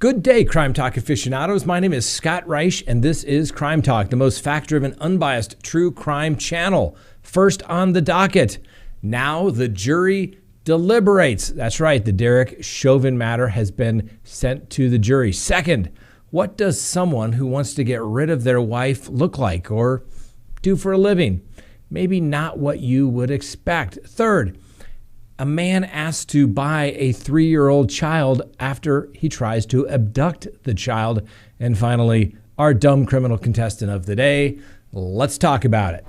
Good day, Crime Talk aficionados. My name is Scott Reisch, and this is Crime Talk, the most fact-driven, unbiased, true crime channel. First on the docket, now the jury deliberates. That's right, the Derek Chauvin matter has been sent to the jury. Second, what does someone who wants to get rid of their wife look like or do for a living? Maybe not what you would expect. Third, a man asked to buy a 3-year-old child after he tries to abduct the child. And finally, our dumb criminal contestant of the day. Let's talk about it.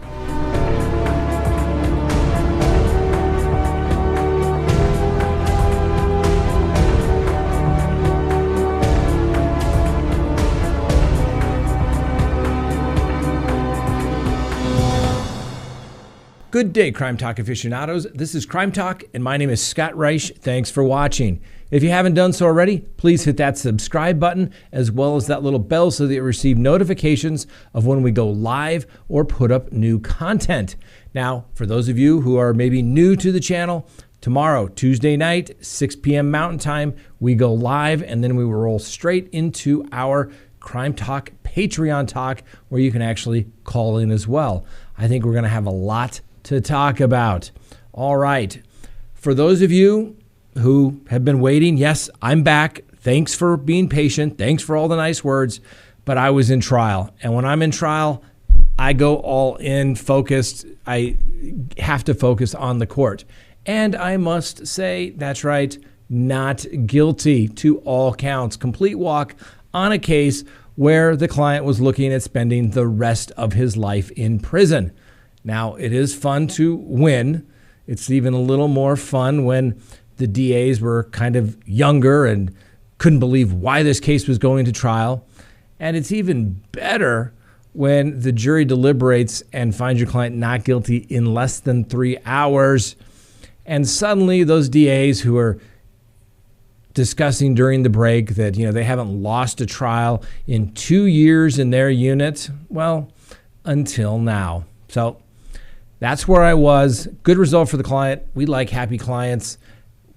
Good day, Crime Talk aficionados. This is Crime Talk, and my name is Scott Reisch. Thanks for watching. If you haven't done so already, please hit that subscribe button as well as that little bell so that you receive notifications of when we go live or put up new content. Now, for those of you who are maybe new to the channel, tomorrow, Tuesday night, 6 p.m. Mountain Time, we go live, and then we will roll straight into our Crime Talk Patreon talk where you can actually call in as well. I think we're going to have a lot to talk about. All right. For those of you who have been waiting, yes, I'm back. Thanks for being patient. Thanks for all the nice words. But I was in trial. And when I'm in trial, I go all in focused. I have to focus on the court. And I must say, that's right, not guilty to all counts. Complete walk on a case where the client was looking at spending the rest of his life in prison. Now, it is fun to win. It's even a little more fun when the DAs were kind of younger and couldn't believe why this case was going to trial. And it's even better when the jury deliberates and finds your client not guilty in less than 3 hours. And suddenly those DAs who are discussing during the break that, they haven't lost a trial in 2 years in their unit, well, until now. So that's where I was. Good result for the client. We like happy clients.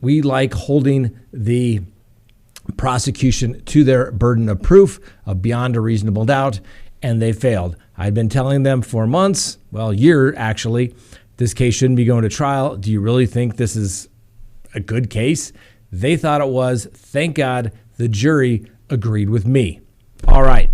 We like holding the prosecution to their burden of proof of beyond a reasonable doubt, and they failed. I'd been telling them for months, well, year actually, this case shouldn't be going to trial. Do you really think this is a good case? They thought it was. Thank God the jury agreed with me. All right.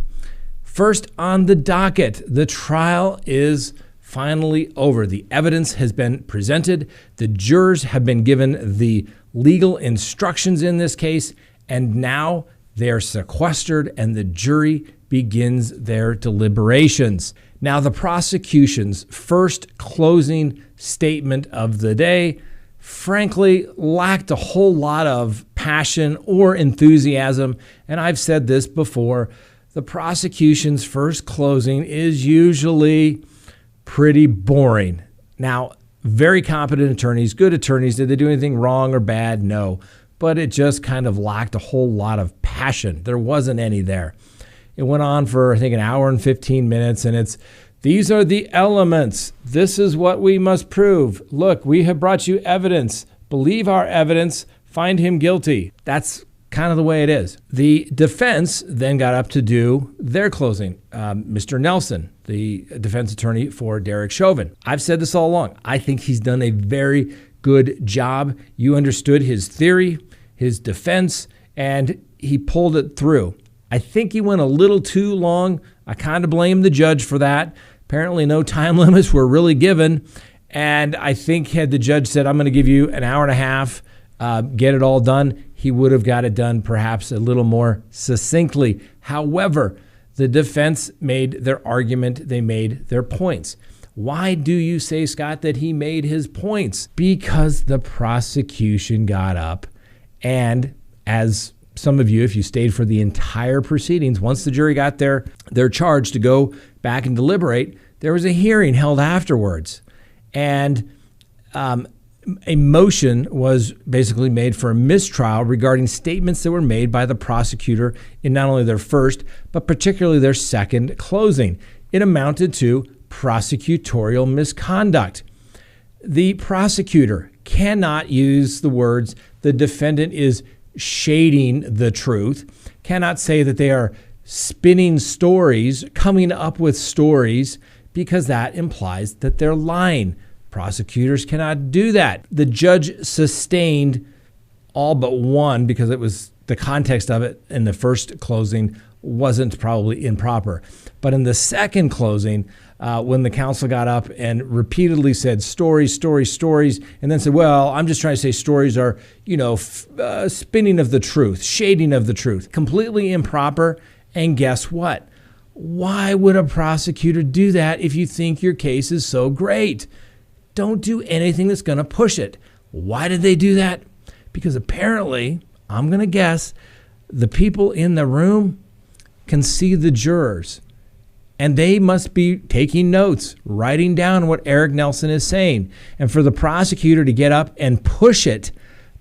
First on the docket, the trial is finally over. The evidence has been presented. The jurors have been given the legal instructions in this case, and now they are sequestered and the jury begins their deliberations. Now, the prosecution's first closing statement of the day, frankly, lacked a whole lot of passion or enthusiasm. And I've said this before, the prosecution's first closing is usually pretty boring. Now, very competent attorneys, good attorneys. Did they do anything wrong or bad? No. But it just kind of lacked a whole lot of passion. There wasn't any there. It went on for, I think, an hour and 15 minutes, and these are the elements. This is what we must prove. Look, we have brought you evidence. Believe our evidence. Find him guilty. That's kind of the way it is. The defense then got up to do their closing. Mr. Nelson, the defense attorney for Derek Chauvin. I've said this all along. I think he's done a very good job. You understood his theory, his defense, and he pulled it through. I think he went a little too long. I kind of blame the judge for that. Apparently no time limits were really given. And I think had the judge said, I'm going to give you an hour and a half, get it all done, he would have got it done perhaps a little more succinctly. However, the defense made their argument. They made their points. Why do you say, Scott, that he made his points? Because the prosecution got up and, as some of you, if you stayed for the entire proceedings, once the jury got their charge to go back and deliberate, there was a hearing held afterwards. And a motion was basically made for a mistrial regarding statements that were made by the prosecutor in not only their first, but particularly their second closing. It amounted to prosecutorial misconduct. The prosecutor cannot use the words, the defendant is shading the truth. cannot say that they are spinning stories, coming up with stories, because that implies that they're lying. Prosecutors cannot do that. The judge sustained all but one because it was the context of it in the first closing wasn't probably improper. But in the second closing, when the counsel got up and repeatedly said stories, and then said, well, I'm just trying to say stories are, spinning of the truth, shading of the truth, completely improper. And guess what? Why would a prosecutor do that if you think your case is so great? Don't do anything that's going to push it. Why did they do that? Because apparently, I'm going to guess, the people in the room can see the jurors, and they must be taking notes, writing down what Eric Nelson is saying. And for the prosecutor to get up and push it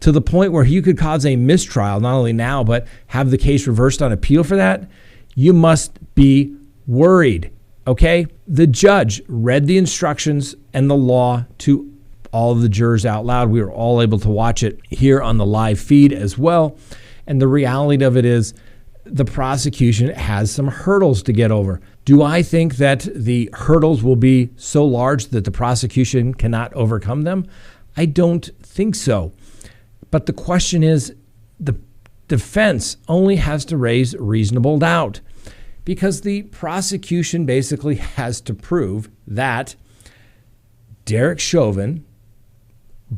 to the point where you could cause a mistrial, not only now, but have the case reversed on appeal for that, you must be worried, okay? The judge read the instructions and the law to all of the jurors out loud. We were all able to watch it here on the live feed as well. And the reality of it is the prosecution has some hurdles to get over. Do I think that the hurdles will be so large that the prosecution cannot overcome them? I don't think so. But the question is, the defense only has to raise reasonable doubt, because the prosecution basically has to prove that Derek Chauvin,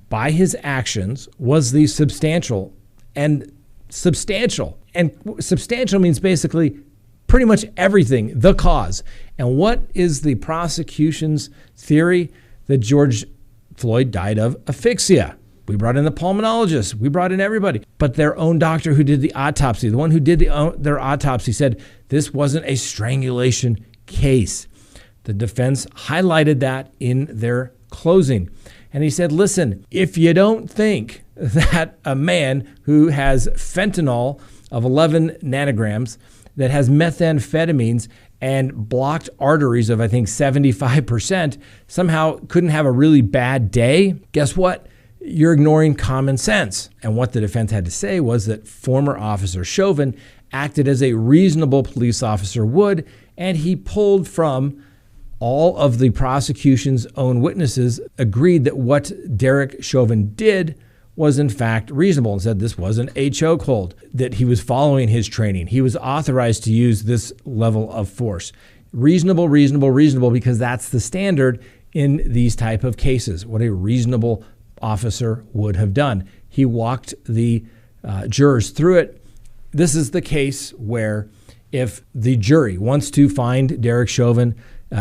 by his actions, was the substantial. And substantial means basically pretty much everything, the cause. And what is the prosecution's theory? That George Floyd died of asphyxia. We brought in the pulmonologist. We brought in everybody. But their own doctor who did the autopsy, the one who did their autopsy, said this wasn't a strangulation case. The defense highlighted that in their closing. And he said, listen, if you don't think that a man who has fentanyl of 11 nanograms, that has methamphetamines and blocked arteries of, I think, 75%, somehow couldn't have a really bad day, guess what? You're ignoring common sense. And what the defense had to say was that former Officer Chauvin acted as a reasonable police officer would, and he pulled from all of the prosecution's own witnesses, agreed that what Derek Chauvin did was in fact reasonable, and said this wasn't a chokehold, that he was following his training. He was authorized to use this level of force. Reasonable, because that's the standard in these type of cases, what a reasonable officer would have done. He walked the jurors through it. This is the case where if the jury wants to find Derek Chauvin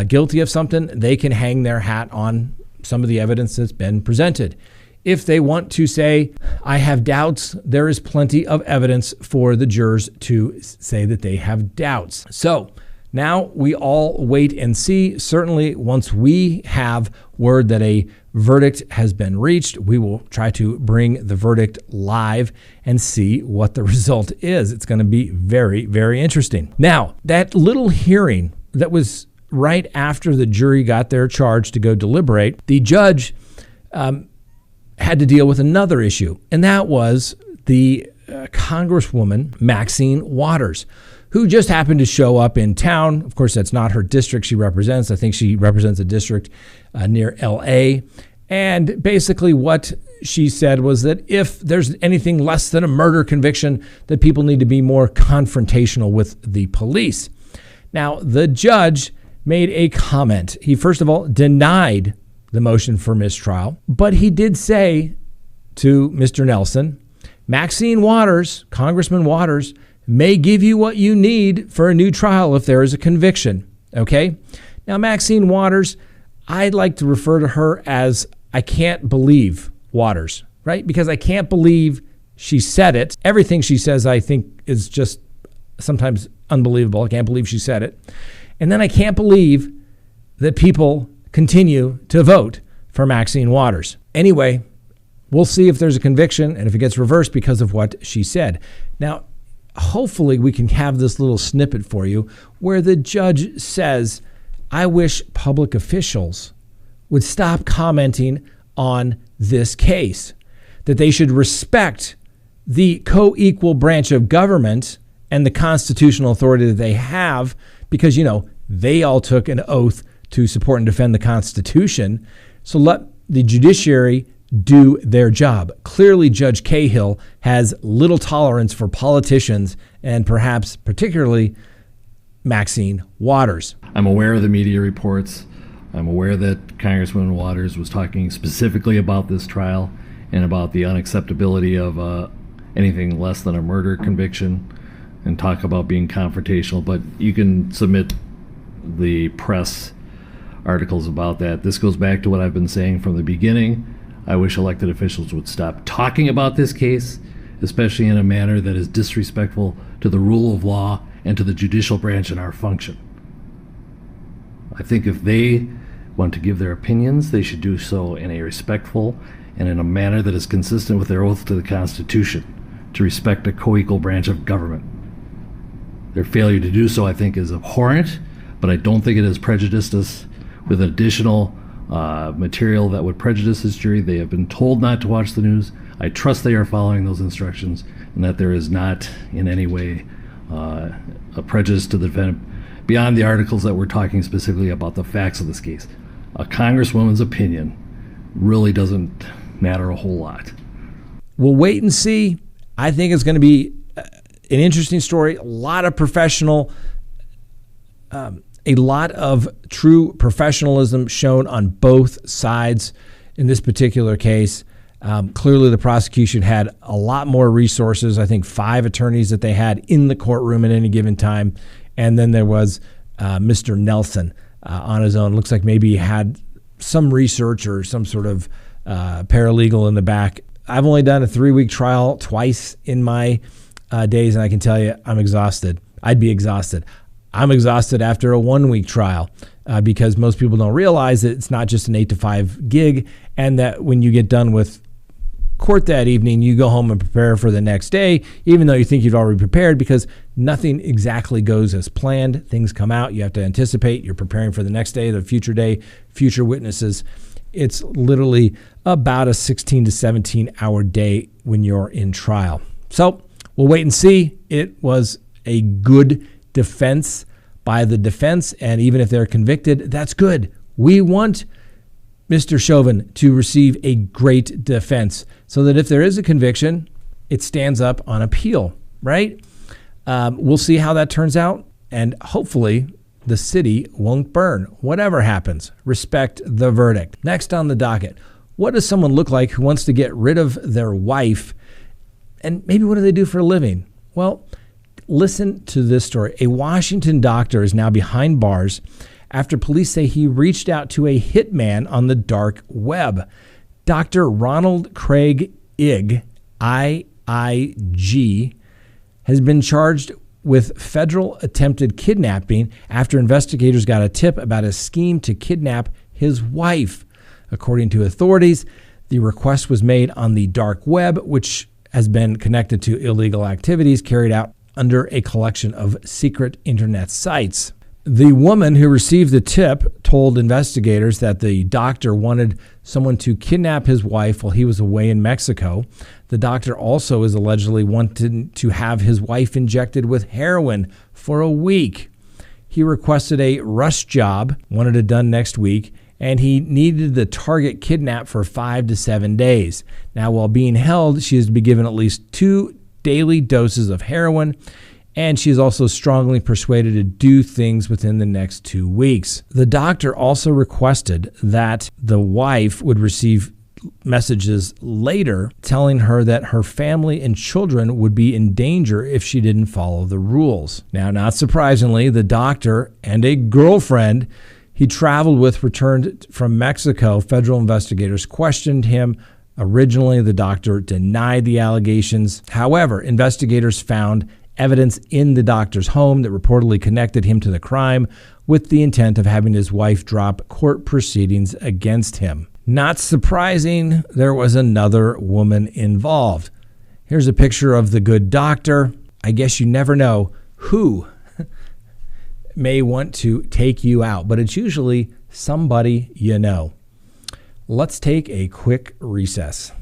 guilty of something, they can hang their hat on some of the evidence that's been presented. If they want to say, I have doubts, there is plenty of evidence for the jurors to say that they have doubts. So now we all wait and see. Certainly, once we have word that a verdict has been reached, we will try to bring the verdict live and see what the result is. It's going to be very, very interesting. Now, that little hearing that was right after the jury got their charge to go deliberate, the judge had to deal with another issue, and that was the Congresswoman Maxine Waters, who just happened to show up in town. Of course, that's not her district she represents. I think she represents a district near L.A., and basically what she said was that if there's anything less than a murder conviction, that people need to be more confrontational with the police. Now, the judge made a comment. He, first of all, denied the motion for mistrial, but he did say to Mr. Nelson, Maxine Waters, Congressman Waters, may give you what you need for a new trial if there is a conviction, okay? Now, Maxine Waters, I'd like to refer to her as I can't believe Waters, right? Because I can't believe she said it. Everything she says, I think, is just sometimes unbelievable. I can't believe she said it. And then I can't believe that people continue to vote for Maxine Waters. Anyway, we'll see if there's a conviction and if it gets reversed because of what she said. Now, hopefully we can have this little snippet for you where the judge says, I wish public officials would stop commenting on this case, that they should respect the co-equal branch of government and the constitutional authority that they have, because, they all took an oath to support and defend the Constitution. So let the judiciary do their job. Clearly, Judge Cahill has little tolerance for politicians and perhaps particularly Maxine Waters. I'm aware of the media reports. I'm aware that Congresswoman Waters was talking specifically about this trial and about the unacceptability of anything less than a murder conviction, and talk about being confrontational. But you can submit the press articles about that. This goes back to what I've been saying from the beginning. I wish elected officials would stop talking about this case, especially in a manner that is disrespectful to the rule of law and to the judicial branch and our function. I think if they want to give their opinions, they should do so in a respectful and in a manner that is consistent with their oath to the Constitution, to respect a co-equal branch of government. Their failure to do so, I think, is abhorrent, but I don't think it has prejudiced us with additional material that would prejudice this jury. They have been told not to watch the news. I trust they are following those instructions, and that there is not in any way a prejudice to the defendant beyond the articles that we're talking specifically about the facts of this case. A congresswoman's opinion really doesn't matter a whole lot. We'll wait and see. I think it's going to be an interesting story. A lot of a lot of true professionalism shown on both sides in this particular case. Clearly, the prosecution had a lot more resources. I think 5 attorneys that they had in the courtroom at any given time. And then there was Mr. Nelson on his own. Looks like maybe he had some research or some sort of paralegal in the back. I've only done a 3-week trial twice in my days, and I can tell you I'm exhausted. I'd be exhausted. I'm exhausted after a 1-week trial because most people don't realize that it's not just an 8 to 5 gig, and that when you get done with court that evening, you go home and prepare for the next day, even though you think you've already prepared, because nothing exactly goes as planned. Things come out. You have to anticipate. You're preparing for the next day, future witnesses. It's literally about a 16 to 17 hour day when you're in trial. So we'll wait and see. It was a good defense by the defense, and even if they're convicted, that's good. We want Mr. Chauvin to receive a great defense so that if there is a conviction, it stands up on appeal, right? We'll see how that turns out, and hopefully the city won't burn. Whatever happens, respect the verdict. Next on the docket, what does someone look like who wants to get rid of their wife, and maybe what do they do for a living? Well, listen to this story. A Washington doctor is now behind bars after police say he reached out to a hitman on the dark web. Dr. Ronald Craig Ig, IIG, has been charged with federal attempted kidnapping after investigators got a tip about a scheme to kidnap his wife. According to authorities, the request was made on the dark web, which has been connected to illegal activities carried out under a collection of secret internet sites. The woman who received the tip told investigators that the doctor wanted someone to kidnap his wife while he was away in Mexico. The doctor also is allegedly wanted to have his wife injected with heroin for a week. He requested a rush job, wanted it done next week, and he needed the target kidnapped for 5 to 7 days. Now, while being held, she is to be given at least 2 daily doses of heroin, and she is also strongly persuaded to do things within the next 2 weeks. The doctor also requested that the wife would receive messages later telling her that her family and children would be in danger if she didn't follow the rules. Now, not surprisingly, the doctor and a girlfriend he traveled with returned from Mexico. Federal investigators questioned him. Originally, the doctor denied the allegations. However, investigators found evidence in the doctor's home that reportedly connected him to the crime with the intent of having his wife drop court proceedings against him. Not surprising, there was another woman involved. Here's a picture of the good doctor. I guess you never know who may want to take you out, but it's usually somebody you know. Let's take a quick recess.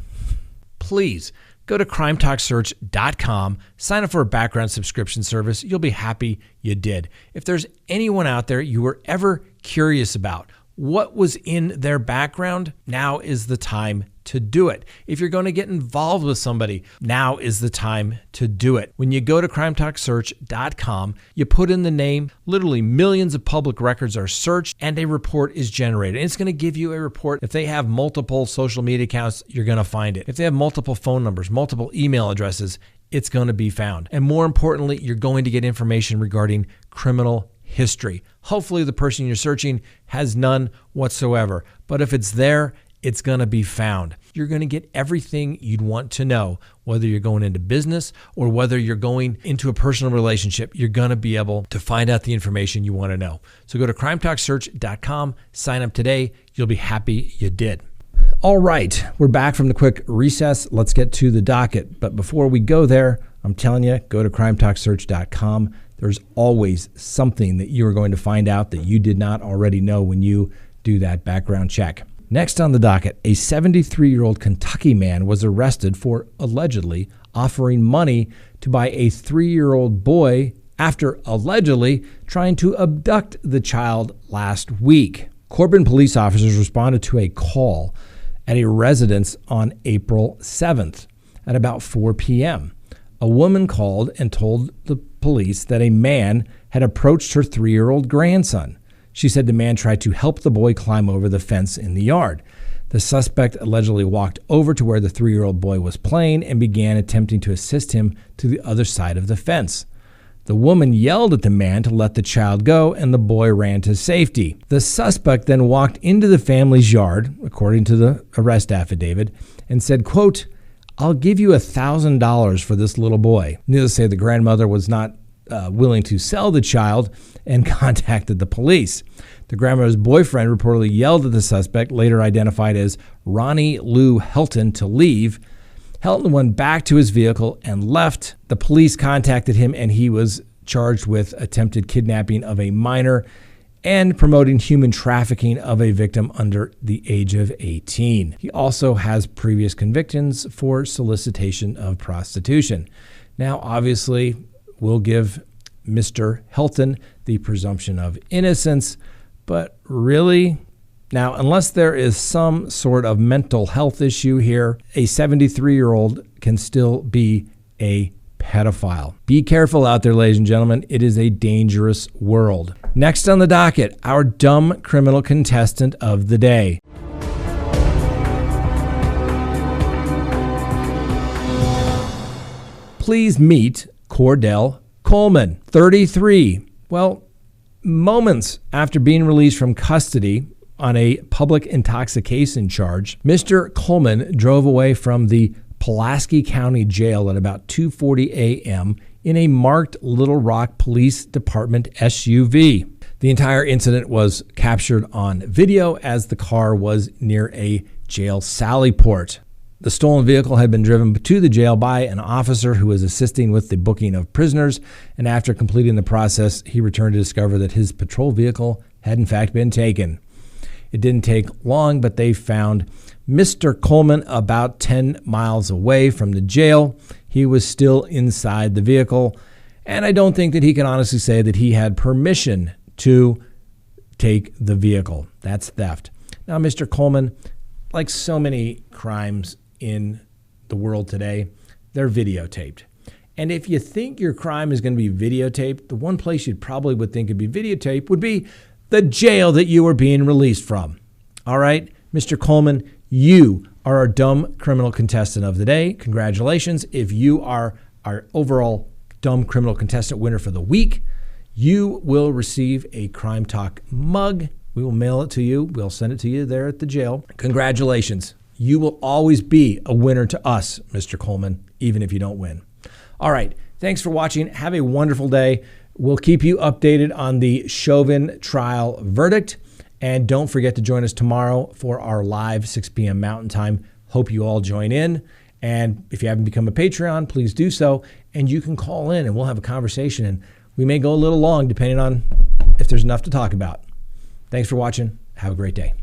Please go to CrimeTalkSearch.com, sign up for a background subscription service. You'll be happy you did. If there's anyone out there you were ever curious about what was in their background, now is the time to do it. If you're going to get involved with somebody, now is the time to do it. When you go to CrimeTalkSearch.com, you put in the name, literally millions of public records are searched, and a report is generated. And it's going to give you a report. If they have multiple social media accounts, you're going to find it. If they have multiple phone numbers, multiple email addresses, it's going to be found. And more importantly, you're going to get information regarding criminal history. Hopefully the person you're searching has none whatsoever. But if it's there, it's going to be found. You're going to get everything you'd want to know, whether you're going into business or whether you're going into a personal relationship. You're going to be able to find out the information you want to know. So go to CrimeTalkSearch.com, sign up today. You'll be happy you did. All right, we're back from the quick recess. Let's get to the docket. But before we go there, I'm telling you, go to CrimeTalkSearch.com. There's always something that you are going to find out that you did not already know when you do that background check. Next on the docket, a 73-year-old Kentucky man was arrested for allegedly offering money to buy a 3-year-old boy after allegedly trying to abduct the child last week. Corbin police officers responded to a call at a residence on April 7th at about 4 p.m. A woman called and told the police that a man had approached her 3-year-old grandson. She said the man tried to help the boy climb over the fence in the yard. The suspect allegedly walked over to where the 3-year-old boy was playing and began attempting to assist him to the other side of the fence. The woman yelled at the man to let the child go, and the boy ran to safety. The suspect then walked into the family's yard, according to the arrest affidavit, and said, quote, "I'll give you $1,000 for this little boy." Needless to say, the grandmother was not willing to sell the child and contacted the police. The grandmother's boyfriend reportedly yelled at the suspect, later identified as Ronnie Lou Helton, to leave. Helton went back to his vehicle and left. The police contacted him, and he was charged with attempted kidnapping of a minor and promoting human trafficking of a victim under the age of 18. He also has previous convictions for solicitation of prostitution. Now, obviously, we'll give Mr. Helton the presumption of innocence, but really, now, unless there is some sort of mental health issue here, a 73-year-old can still be a pedophile. Be careful out there, ladies and gentlemen. It is a dangerous world. Next on the docket, our dumb criminal contestant of the day. Please meet Cordell Coleman, 33. Well, moments after being released from custody on a public intoxication charge, Mr. Coleman drove away from the Pulaski County Jail at about 2:40 a.m. in a marked Little Rock Police Department SUV. The entire incident was captured on video as the car was near a jail sally port. The stolen vehicle had been driven to the jail by an officer who was assisting with the booking of prisoners, and after completing the process, he returned to discover that his patrol vehicle had in fact been taken. It didn't take long, but they found Mr. Coleman about 10 miles away from the jail. He was still inside the vehicle, and I don't think that he can honestly say that he had permission to take the vehicle. That's theft. Now, Mr. Coleman, like so many crimes in the world today, they're videotaped. And if you think your crime is going to be videotaped, the one place you probably would think it'd be videotaped would be the jail that you were being released from. All right, Mr. Coleman, you are our dumb criminal contestant of the day. Congratulations. If you are our overall dumb criminal contestant winner for the week, you will receive a Crime Talk mug. We will mail it to you. We'll send it to you there at the jail. Congratulations. You will always be a winner to us, Mr. Coleman, even if you don't win. All right. Thanks for watching. Have a wonderful day. We'll keep you updated on the Chauvin trial verdict. And don't forget to join us tomorrow for our live 6 p.m. Mountain Time. Hope you all join in. And if you haven't become a Patreon, please do so. And you can call in and we'll have a conversation. And we may go a little long depending on if there's enough to talk about. Thanks for watching. Have a great day.